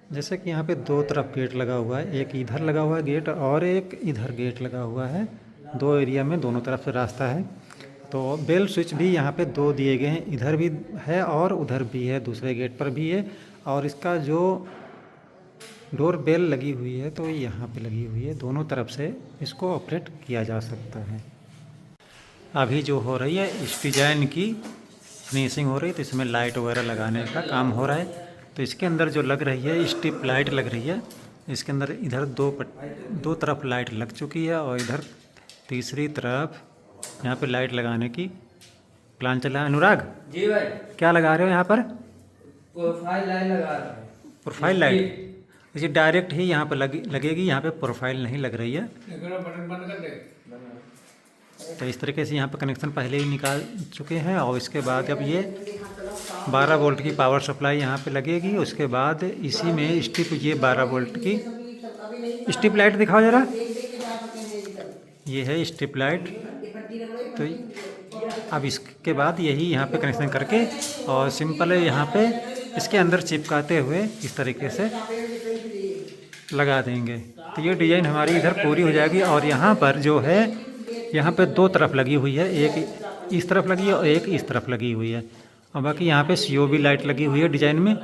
जैसे कि यहाँ पे दो तरफ गेट लगा हुआ है, एक इधर लगा हुआ है गेट और एक इधर गेट लगा हुआ है। दो एरिया में दोनों तरफ से रास्ता है। तो बेल स्विच भी यहाँ पे दो दिए गए हैं, इधर भी है और उधर भी है, दूसरे गेट पर भी है। और इसका जो डोर बेल लगी हुई है तो यहाँ पे लगी हुई है, दोनों तरफ से इसको ऑपरेट किया जा सकता है। अभी जो हो रही है इस डिज़ाइन की फिनिशिंग हो रही है, तो इसमें लाइट वगैरह लगाने का काम हो रहा है। तो इसके अंदर जो लग रही है स्ट्रिप लाइट लग रही है, इसके अंदर इधर दो तरफ लाइट लग चुकी है और इधर तीसरी तरफ यहाँ पे लाइट लगाने की प्लान चला है। अनुराग जी भाई, क्या लगा रहे हो यहाँ पर? प्रोफाइल लाइट लगा रहे हैं। प्रोफाइल लाइट ये डायरेक्ट ही यहाँ पर लगेगी, यहाँ पे प्रोफाइल नहीं लग रही है। बटन बंद कर दे। तो इस तरीके से यहाँ पर कनेक्शन पहले ही निकाल चुके हैं और इसके बाद अब ये 12 वोल्ट की पावर सप्लाई यहाँ पे लगेगी। उसके बाद इसी में स्ट्रिप, ये 12 वोल्ट की स्ट्रिप लाइट दिखाओ ज़रा। ये है स्ट्रिप लाइट। तो अब इसके बाद यही यहाँ पे कनेक्शन करके और सिंपल है यहाँ पे इसके अंदर चिपकाते हुए इस तरीके से लगा देंगे। तो ये डिज़ाइन हमारी इधर पूरी हो जाएगी। और यहाँ पर जो है यहाँ पे दो तरफ लगी हुई है, एक इस तरफ लगी है और एक इस तरफ लगी हुई है। और बाकी यहाँ पे COB लाइट लगी हुई है डिज़ाइन में,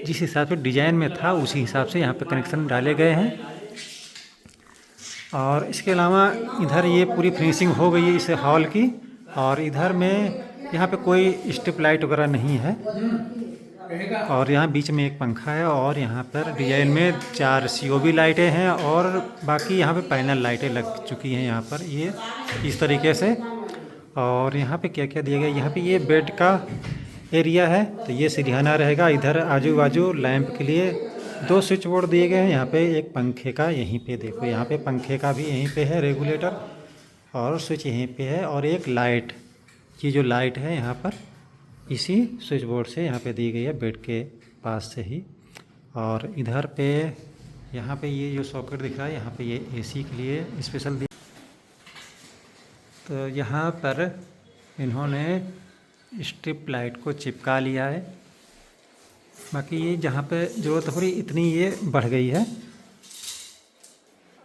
जिस हिसाब से डिज़ाइन में था उसी हिसाब से यहाँ पे कनेक्शन डाले गए हैं। और इसके अलावा इधर ये पूरी फिनिशिंग हो गई है इस हॉल की। और इधर में यहाँ पे कोई स्ट्रिप लाइट वगैरह नहीं है। और यहाँ बीच में एक पंखा है और यहाँ पर डिज़ाइन में 4 COB लाइटें हैं और बाकी यहाँ पे पैनल लाइटें लग चुकी हैं यहाँ पर, ये इस तरीके से। और यहाँ पे क्या क्या दिया गया, यहाँ पे ये बेड का एरिया है, तो ये सिरहाना रहेगा। इधर आजू बाजू लैंप के लिए 2 स्विच बोर्ड दिए गए हैं। यहाँ पे एक पंखे का, यहीं पे देखो, यहाँ पे पंखे का भी यहीं पे है रेगुलेटर और स्विच यहीं पे है। और एक लाइट, ये जो लाइट है यहाँ पर इसी स्विच बोर्ड से यहाँ पे दी गई है, बेड के पास से ही। और इधर पे यहाँ पे ये जो सॉकेट दिख रहा है, यहाँ पे ये AC के लिए स्पेशल दी। तो यहाँ पर इन्होंने स्ट्रिप लाइट को चिपका लिया है। बाकी ये जहाँ पे ज़रूरत हो रही इतनी ये बढ़ गई है।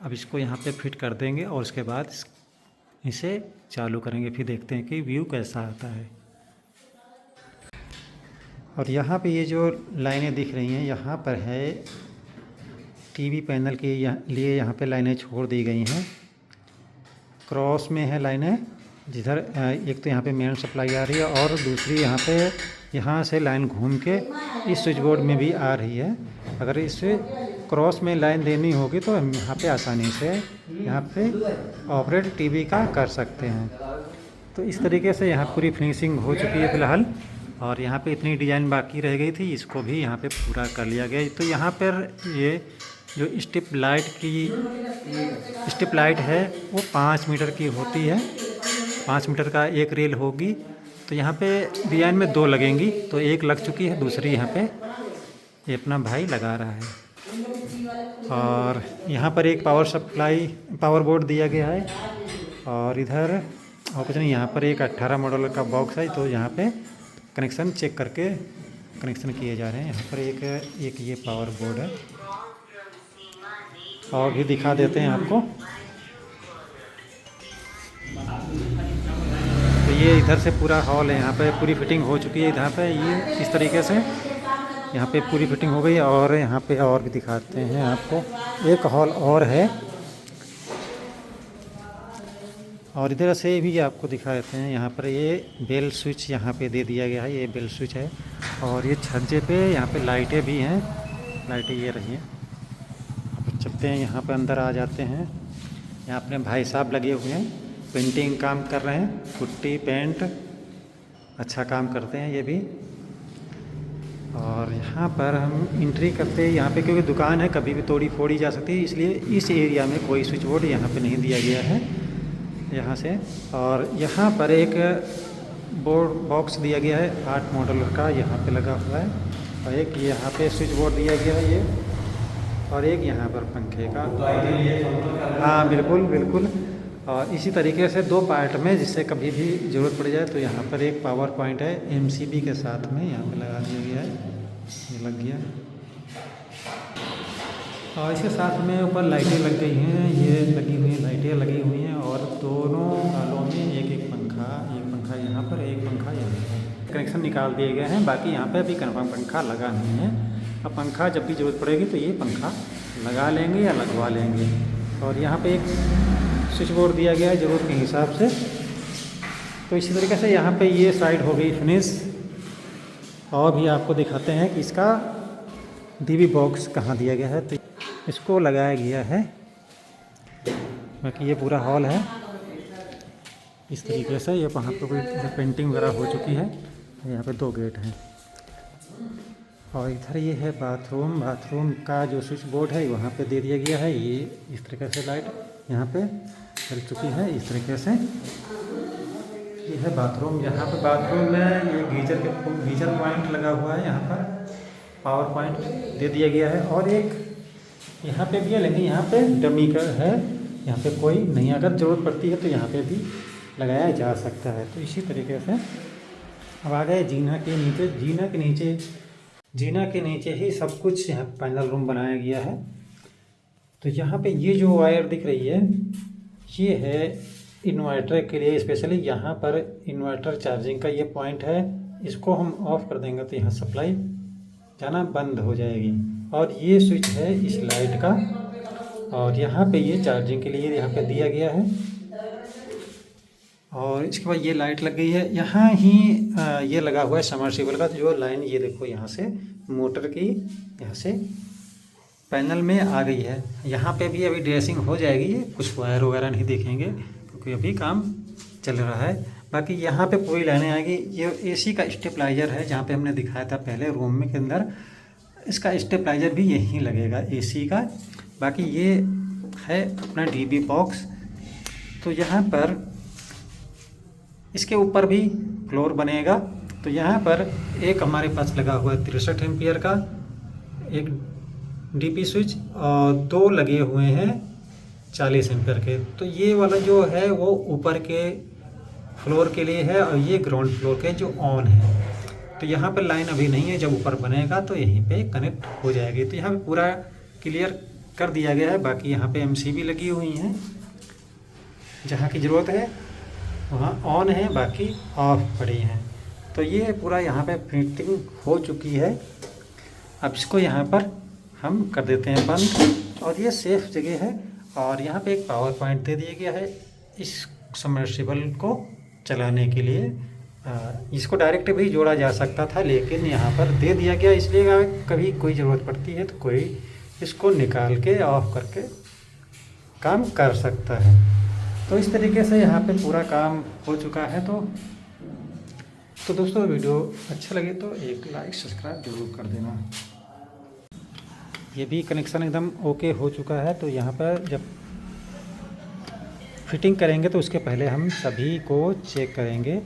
अब इसको यहाँ पे फिट कर देंगे और उसके बाद इसे चालू करेंगे, फिर देखते हैं कि व्यू कैसा आता है। और यहाँ पे ये जो लाइनें दिख रही हैं, यहाँ पर है TV पैनल के लिए यहाँ पे लाइनें छोड़ दी गई हैं। क्रॉस में है लाइनें, जिधर एक तो यहाँ पे मेन सप्लाई आ रही है और दूसरी यहाँ से लाइन घूम के इस स्विच बोर्ड में भी आ रही है। अगर इससे क्रॉस में लाइन देनी होगी तो हम यहाँ पे आसानी से यहाँ पे ऑपरेट TV का कर सकते हैं। तो इस तरीके से यहाँ पूरी फिनिशिंग हो चुकी है फ़िलहाल। और यहाँ पे इतनी डिज़ाइन बाकी रह गई थी, इसको भी यहाँ पे पूरा कर लिया गया। तो यहाँ पर ये जो स्ट्रिप लाइट है वो 5 मीटर की होती है, 5 मीटर का एक रेल होगी। तो यहाँ पे डिज़ाइन में 2 लगेंगी, तो एक लग चुकी है, दूसरी यहाँ पे ये अपना भाई लगा रहा है। और यहाँ पर एक पावर बोर्ड दिया गया है। और इधर और कुछ नहीं, यहाँ पर एक 18 मॉडल का बॉक्स है, तो यहाँ पे कनेक्शन चेक करके कनेक्शन किए जा रहे हैं। यहाँ पर एक ये पावर बोर्ड है और भी दिखा देते हैं आपको। तो ये इधर से पूरा हॉल है, यहाँ पे पूरी फिटिंग हो चुकी है। इधर पे ये इस तरीके से यहाँ पे पूरी फिटिंग हो गई। और यहाँ पे और भी दिखाते हैं आपको, एक हॉल और है। और इधर से भी आपको दिखा देते हैं, यहाँ पर ये बेल स्विच यहाँ पे दे दिया गया है, ये बेल स्विच है। और ये छज्जे पे यहाँ पे लाइटें भी हैं, लाइटें ये रही हैं। आप चलते हैं यहाँ पे, अंदर आ जाते हैं। यहाँ अपने भाई साहब लगे हुए हैं, पेंटिंग काम कर रहे हैं, पुट्टी पेंट अच्छा काम करते हैं ये भी। और यहाँ पर हम एंट्री करते हैं, यहाँ पे क्योंकि दुकान है कभी भी तोड़ी फोड़ी जा सकती है, इसलिए इस एरिया में कोई स्विच बोर्ड यहाँ पे नहीं दिया गया है यहाँ से। और यहाँ पर एक बोर्ड बॉक्स दिया गया है 8 मॉडल का, यहाँ पे लगा हुआ है। और एक यहाँ पे स्विच बोर्ड दिया गया है ये, और एक यहाँ पर पंखे का। हाँ बिल्कुल बिल्कुल। और इसी तरीके से 2 पार्ट में, जिससे कभी भी ज़रूरत पड़ जाए। तो यहाँ पर एक पावर पॉइंट है MCB के साथ में, यहाँ पे लगा दिया गया है, ये लग गया। और इसके साथ में ऊपर लाइटें लग गई हैं, ये लगी हुई हैं, लाइटें लगी हुई हैं और दोनों नालों में एक पंखा यहाँ पर, एक पंखा यहाँ पर कनेक्शन निकाल दिए गए हैं। बाकी यहाँ पे अभी कन्फर्म पंखा लगा नहीं है। अब पंखा जब भी ज़रूरत पड़ेगी तो ये पंखा लगा लेंगे या लगवा लेंगे। और यहाँ पे एक स्विच बोर्ड दिया गया है ज़रूरत के हिसाब से। तो इसी तरीके से यहाँ पे ये साइड हो गई फिनिश। और भी आपको दिखाते हैं कि इसका डीबी बॉक्स कहाँ दिया गया है। तो इसको लगाया गया है, बाकी ये पूरा हॉल है इस तरीके से। ये वहाँ पर कोई पेंटिंग वगैरह हो चुकी है। यहाँ पे 2 गेट हैं और इधर ये है बाथरूम। बाथरूम का जो स्विच बोर्ड है वहाँ पे दे दिया गया है। ये इस तरीके से लाइट यहाँ पे चल चुकी है इस तरीके से। ये है बाथरूम। यहाँ पे बाथरूम में ये गीजर पॉइंट लगा हुआ है, यहाँ पर पावर पॉइंट दे दिया गया है। और एक यहाँ पे भी है, लेकिन यहाँ पे डमी का है, यहाँ पे कोई नहीं। अगर ज़रूरत पड़ती है तो यहाँ पे भी लगाया जा सकता है। तो इसी तरीके से अब आ गए जीना के नीचे। जीना के नीचे ही सब कुछ यहाँ पैनल रूम बनाया गया है। तो यहाँ पे ये जो वायर दिख रही है ये है इन्वर्टर के लिए स्पेशली। यहाँ पर इन्वर्टर चार्जिंग का ये पॉइंट है। इसको हम ऑफ कर देंगे तो यहाँ सप्लाई जाना बंद हो जाएगी। और ये स्विच है इस लाइट का। और यहाँ पे ये चार्जिंग के लिए यहाँ पे दिया गया है। और इसके बाद ये लाइट लग गई है। यहाँ ही ये लगा हुआ है समरसीबल का जो लाइन, ये देखो यहाँ से मोटर की यहाँ से पैनल में आ गई है। यहाँ पे भी अभी ड्रेसिंग हो जाएगी। कुछ वायर वगैरह नहीं देखेंगे क्योंकि अभी काम चल रहा है। बाकी यहाँ पे पूरी लाइनें आएगी। ये एसी का स्टेबलाइजर है, जहाँ पे हमने दिखाया था पहले रूम में के अंदर। इसका स्टेबलाइजर भी यहीं लगेगा एसी का। बाकी ये है अपना डीबी बॉक्स। तो यहाँ पर इसके ऊपर भी फ्लोर बनेगा। तो यहाँ पर एक हमारे पास लगा हुआ है 63 एम्पियर का एक डीपी स्विच और 2 लगे हुए हैं 40 एम्पियर के। तो ये वाला जो है वो ऊपर के फ्लोर के लिए है और ये ग्राउंड फ्लोर के जो ऑन है। तो यहाँ पर लाइन अभी नहीं है, जब ऊपर बनेगा तो यहीं पे कनेक्ट हो जाएगी। तो यहाँ पे पूरा क्लियर कर दिया गया है। बाकी यहाँ पे एमसीबी लगी हुई हैं, जहाँ की ज़रूरत है वहाँ ऑन है, बाकी ऑफ पड़ी हैं। तो ये पूरा यहाँ पे फिटिंग हो चुकी है। अब इसको यहाँ पर हम कर देते हैं बंद। और ये सेफ जगह है। और यहाँ पे एक पावर पॉइंट दे दिया गया है इस सबमर्सिबल को चलाने के लिए। इसको डायरेक्ट भी जोड़ा जा सकता था, लेकिन यहाँ पर दे दिया गया, इसलिए कभी कोई ज़रूरत पड़ती है तो कोई इसको निकाल के ऑफ करके काम कर सकता है। तो इस तरीके से यहाँ पे पूरा काम हो चुका है। तो दोस्तों वीडियो अच्छा लगे तो एक लाइक सब्सक्राइब जरूर कर देना। ये भी कनेक्शन एकदम ओके हो चुका है। तो यहाँ पर जब फिटिंग करेंगे तो उसके पहले हम सभी को चेक करेंगे।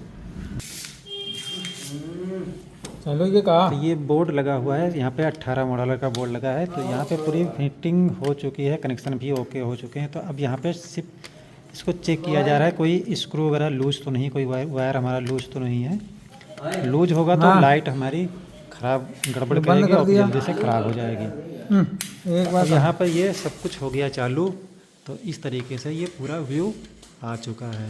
चलो ये कहा तो ये बोर्ड लगा हुआ है, यहाँ पे 18 मॉडल का बोर्ड लगा है। तो यहाँ पे पूरी फिटिंग हो चुकी है, कनेक्शन भी ओके हो चुके हैं। तो अब यहाँ पे सिर्फ इसको चेक किया जा रहा है, कोई स्क्रू वगैरह लूज तो नहीं, कोई वायर हमारा लूज तो नहीं है। लूज होगा तो लाइट हमारी खराब गड़बड़ करेगी और जल्दी से ख़राब हो जाएगी। एक बार यहाँ पर ये सब कुछ हो गया चालू। तो इस तरीके से ये पूरा व्यू आ चुका है।